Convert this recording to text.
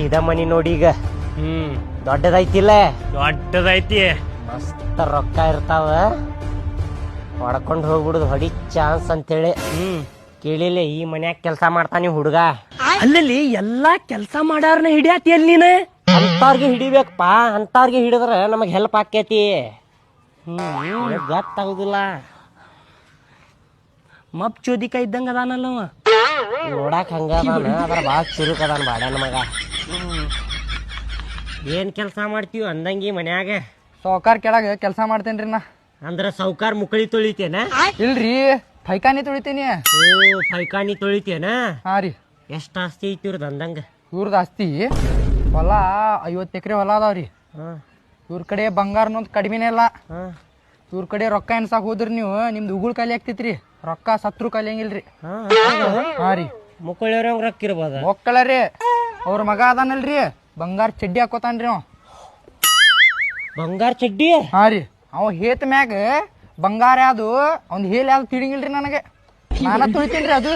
ಇದ ಮನಿ ನೋಡಿ ಈಗ ದೊಡ್ಡದೈತಿಲ್ಲ ದೊಡ್ಡದೈತಿ. ಮಸ್ತ್ ರೊಕ್ಕ ಇರ್ತಾವ, ಹೊಡ್ಕೊಂಡ್ ಹೋಗ್ಬಿಡುದು ಹೊಡಿ ಚಾನ್ಸ್ ಅಂತೇಳಿ. ಕೇಳಿಲ್ಲ ಈ ಮನ್ಯಾಗ ಕೆಲ್ಸ ಮಾಡ್ತಾನಿ ಹುಡುಗ. ಅಲ್ಲಲ್ಲಿ ಎಲ್ಲಾ ಕೆಲ್ಸ ಮಾಡಾರನ ಹಿಡಿಯಾತಿ ಅಲ್ಲಿ ನೀನ. ಅಂತವ್ರಿಗೆ ಹಿಡಿಬೇಕಪ್ಪ, ಅಂತವ್ರಿಗೆ ಹಿಡಿದ್ರ ನಮಗ್ ಹೆಲ್ಪ್ ಆಕೇತಿ. ಗೊತ್ತಾಗುದಿಲ್ಲ. ಮಪ್ ಚೋದಿಕ ಇದ್ದಂಗ ಅದಾನಲ್ಲ ಅವ. ನೋಡಾಕ್ ಹಂಗ ಅದಾನ, ಅದ್ರ ಬಾಳ ಚುರುಕ್ ಅದಾನ ಬಾಡ್ಯಾನ ಮಗ. ಏನ್ ಕೆಲ್ಸ ಮಾಡ್ತೀವಿ ಅಂದಂಗಿ ಮನ್ಯಾಗ? ಸಾವ್ಕಾರ್ ಕೆಳಗ ಕೆಲಸ ಮಾಡ್ತೇನ್ರಿ ನಾ. ಅಂದ್ರ ಸಾವ್ಕಾರ್ ಮುಕ್ಕಳಿ ತೊಳಿತೇನ? ಇಲ್ರಿ, ಪೈಖಾನಿ ತೊಳಿತೀನಿ. ಪೈಖಾನಿ ತೊಳಿತೇನ? ಹಾ ರೀ. ಎಷ್ಟ್ ಆಸ್ತಿ ಐತಿ ಇವ್ರದ್ ಅಂದಂಗ? ಇವ್ರದ್ದು ಆಸ್ತಿ ಹೊಲ 50 ಎಕರೆ ಹೊಲ ಅದಾವ್ರಿ. ಇವ್ರ ಕಡೆ ಬಂಗಾರನೊಂದು ಕಡಿಮೆನೇ ಇಲ್ಲ. ಇವ್ರ ಕಡೆ ರೊಕ್ಕ ಎನ್ಸಾಕ್ ಹೋದ್ರಿ ನೀವು, ನಿಮ್ದು ಉಗುಳ್ ಖಾಲಿ ಆಗ್ತೈತ್ರಿ. ರೊಕ್ಕ ಸತ್ರು ಖಾಲಿ ಹಂಗಿಲ್ರಿ. ಹಾ ರೀ. ಮುಕ್ಕಳಿಯವ್ರಂಗ್ ರೊಕ್ಕ ಇರ್ಬೋದ? ಮಕ್ಕಳರಿ, ಅವ್ರ ಮಗ ಅದಾನಲ್ರಿ, ಬಂಗಾರ ಚಡ್ಡಿ ಹಾಕೋತಾನ್ರಿ ಅವ. ಬಂಗಾರ ಚಡ್ಡಿ? ಹಾ ರೀ. ಅವ ಹೇತ್ ಮ್ಯಾಗ ಬಂಗಾರ ಅದು ಅವ್ನ ಹೇಲ್ ಯಾವ್ದು ತಿಳಿಂಗಿಲ್ರಿ ನನಗೆ. ನಾನ ತುಳಿತೀನ್ರಿ ಅದು.